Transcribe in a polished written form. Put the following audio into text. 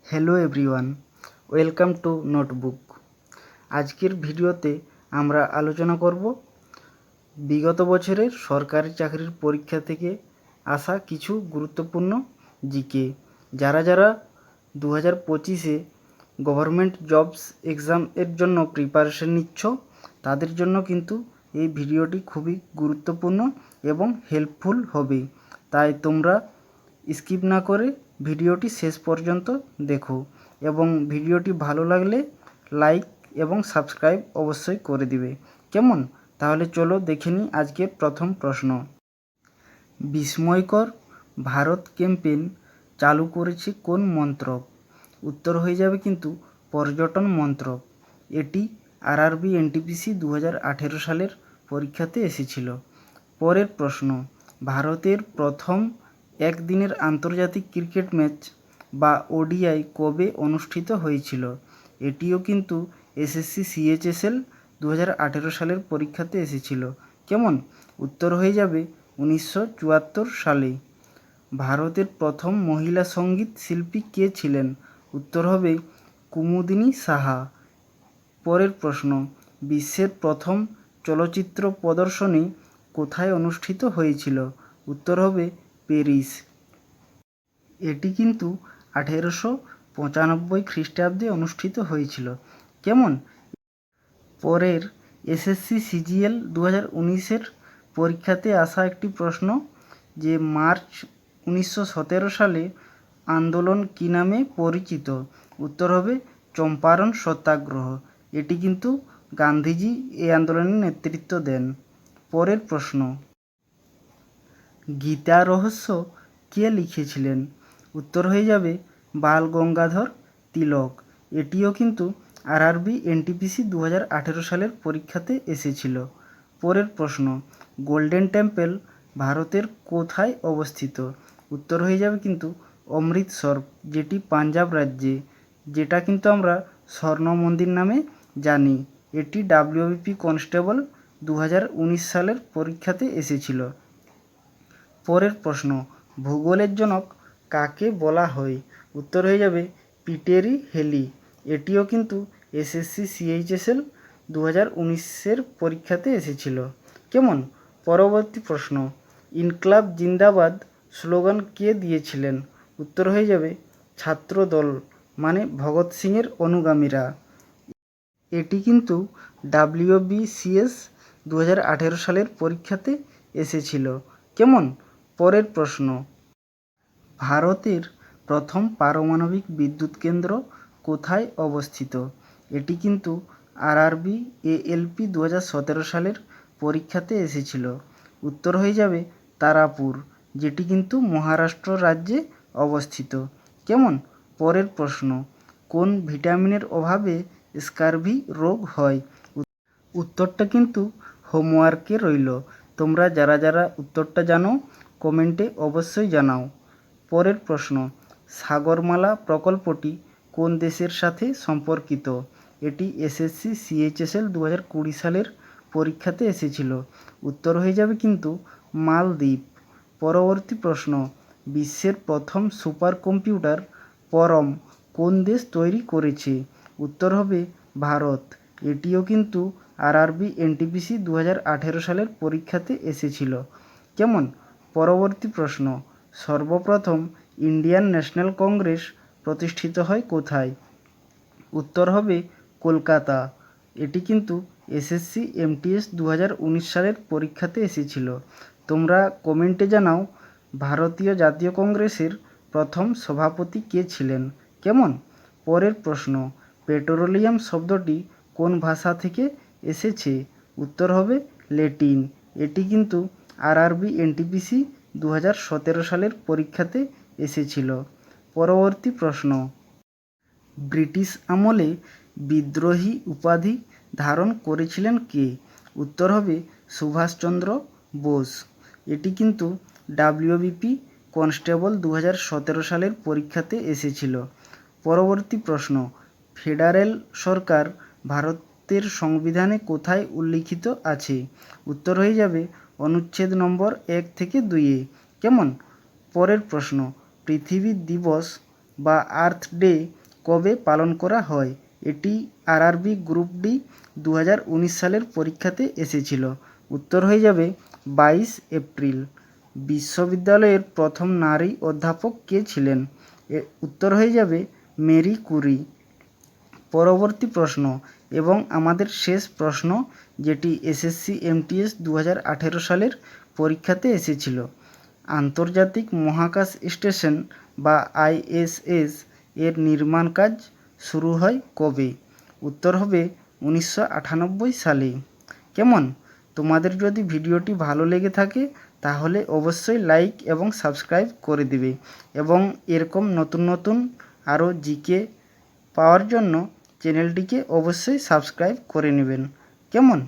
Hello everyone, welcome to notebook. আজকের ভিডিওতে আমরা আলোচনা করব বিগত বছরের সরকারি চাকরির পরীক্ষা থেকে আসা কিছু গুরুত্বপূর্ণ জিকে। যারা 2025-এ গভর্নমেন্ট জবস এক্সাম এর জন্য প্রিপারেশন নিচ্ছ, তাদের জন্য কিন্তু এই ভিডিওটি খুবই গুরুত্বপূর্ণ এবং হেল্পফুল হবে। তাই তোমরা স্কিপ না করে ভিডিওটি শেষ পর্যন্ত দেখো এবং ভিডিওটি ভালো লাগলে লাইক এবং সাবস্ক্রাইব অবশ্যই করে দিবে। কেমন? তাহলে চলো দেখে নিই আজকের প্রথম প্রশ্ন। বিস্ময়কর ভারত ক্যাম্পেইন চালু করেছে কোন মন্ত্রক? উত্তর হয়ে যাবে কিন্তু পর্যটন মন্ত্রক। এটি আরআরবি এনটিপিসি 2018 সালের পরীক্ষাতে এসেছিল। পরের প্রশ্ন, ভারতের প্রথম একদিনের আন্তর্জাতিক ক্রিকেট ম্যাচ বা ওডিআই কবে অনুষ্ঠিত হয়েছিল? এটিও কিন্তু এসএসসি সিএইচএসএল 2018 সালের পরীক্ষাতে এসেছিল। কেমন? উত্তর হয়ে যাবে 1974 সালে। ভারতের প্রথম মহিলা সঙ্গীত শিল্পী কে ছিলেন? উত্তর হবে কুমুদিনী সাহা। পরের প্রশ্ন, বিশ্বের প্রথম চলচ্চিত্র প্রদর্শনী কোথায় অনুষ্ঠিত হয়েছিল? উত্তর হবে প্যারিস। এটি কিন্তু 1895 খ্রিস্টাব্দে অনুষ্ঠিত হয়েছিল। কেমন? পরের এসএসসি সিজিএল 2019-এর পরীক্ষাতে আসা একটি প্রশ্ন, যে মার্চ 1917 সালে আন্দোলন কী নামে পরিচিত? উত্তর হবে চম্পারণ সত্যাগ্রহ। এটি কিন্তু গান্ধীজি এই আন্দোলনের নেতৃত্ব দেন। পরের প্রশ্ন, গীতা রহস্য কে লিখেছিলেন? উত্তর হয়ে যাবে বাল গঙ্গাধর তিলক। এটিও কিন্তু আরআরবি এনটিপিসি 2018 সালের পরীক্ষাতে এসেছিল। পরের প্রশ্ন, গোল্ডেন টেম্পল ভারতের কোথায় অবস্থিত? উত্তর হয়ে যাবে কিন্তু অমৃতসর, যেটি পাঞ্জাব রাজ্যে, যেটা কিন্তু আমরা স্বর্ণ মন্দির নামে জানি। এটি ডাব্লিউবিপি কনস্টেবল 2019 সালের পরীক্ষাতে এসেছিল। পরের প্রশ্ন, ভূগোলের জনক কাকে বলা হয়? উত্তর হয়ে যাবে পিটেরি হেলি। এটিও কিন্তু এসএসসি সিএইচএসএল 2019-এর পরীক্ষাতে এসেছিল। কেমন? পরবর্তী প্রশ্ন, ইনকলাব জিন্দাবাদ স্লোগান কে দিয়েছিলেন? উত্তর হয়ে যাবে ছাত্র দল, মানে ভগৎ সিংয়ের অনুগামীরা। এটি কিন্তু ডাব্লিউবিসিএস 2018 সালের পরীক্ষাতে এসেছিল। কেমন? পরের প্রশ্ন, ভারতের প্রথম পারমাণবিক বিদ্যুৎ কেন্দ্র কোথায় অবস্থিত? এটি কিন্তু আরআরবি এএলপি 2017 সালের পরীক্ষাতে এসেছিল। উত্তর হয়ে যাবে তারাপুর, যেটি কিন্তু মহারাষ্ট্র রাজ্যে অবস্থিত। কেমন? পরের প্রশ্ন, কোন ভিটামিনের অভাবে স্কারভি রোগ হয়? উত্তরটা কিন্তু হোমওয়ার্কে রইল। তোমরা যারা উত্তরটা জানো কমেন্টে অবশ্যই জানাও। পরের প্রশ্ন, সাগরমালা প্রকল্পটি কোন দেশের সাথে সম্পর্কিত? এটি এসএসসি সিএইচএসএল 2020 সালের পরীক্ষাতে এসেছিল। উত্তর হয়ে যাবে কিন্তু মালদ্বীপ। পরবর্তী প্রশ্ন, বিশ্বের প্রথম সুপার কম্পিউটার পরম কোন দেশ তৈরি করেছে? উত্তর হবে ভারত। এটিও কিন্তু আরআরবি এনটিপিসি 2018 সালের পরীক্ষাতে এসেছিল। কেমন? পরবর্তী প্রশ্ন, সর্বপ্রথম ইন্ডিয়ান ন্যাশনাল কংগ্রেস প্রতিষ্ঠিত হয় কোথায়? উত্তর হবে কলকাতা। এটি কিন্তু এসএসসি এমটিএস 2019 সালের পরীক্ষাতে এসেছিল। তোমরা কমেন্টে জানাও ভারতীয় জাতীয় কংগ্রেসের প্রথম সভাপতি কে ছিলেন? কেমন? পরের প্রশ্ন, পেট্রোলিয়াম শব্দটি কোন ভাষা থেকে এসেছে? উত্তর হবে ল্যাটিন। এটি কিন্তু আরআরবি এনটিপিসি 2017 সালের পরীক্ষাতে এসেছিল। পরবর্তী প্রশ্ন, ব্রিটিশ আমলে বিদ্রোহী উপাধি ধারণ করেছিলেন কে? উত্তর হবে সুভাষচন্দ্র বোস। এটি কিন্তু ডাব্লিউবিপি কনস্টেবল 2017 সালের পরীক্ষাতে এসেছিল। পরবর্তী প্রশ্ন, ফেডারেল সরকার ভারতের সংবিধানে কোথায় উল্লিখিত আছে? উত্তর হয়ে যাবে অনুচ্ছেদ নম্বর 1 থেকে 2-এ। কেমন? পরের প্রশ্ন, পৃথিবী দিবস বা আর্থ ডে কবে পালন করা হয়? এটি আরআরবি গ্রুপ ডি 2019 সালের পরীক্ষাতে এসেছিল। উত্তর হয়ে যাবে 22 এপ্রিল। বিশ্ববিদ্যালয়ের প্রথম নারী অধ্যাপক কে ছিলেন? উত্তর হয়ে যাবে মেরি কুরি। পরবর্তী প্রশ্ন এবং আমাদের শেষ প্রশ্ন, যেটি এসএসসি এমটিএস 2018 সালের পরীক্ষাতে এসেছিল। আন্তর্জাতিক মহাকাশ স্টেশন বা আইএসএস এর নির্মাণ কাজ শুরু হয় কবে? উত্তর হবে 1998 সালে। কেমন? তোমাদের যদি ভিডিওটি ভালো লেগে থাকে তাহলে অবশ্যই লাইক এবং সাবস্ক্রাইব করে দিবে এবং এরকম নতুন নতুন আরও জিকে পাওয়ার জন্য চ্যানেলটিকে অবশ্যই সাবস্ক্রাইব করে নেবেন। কেমন?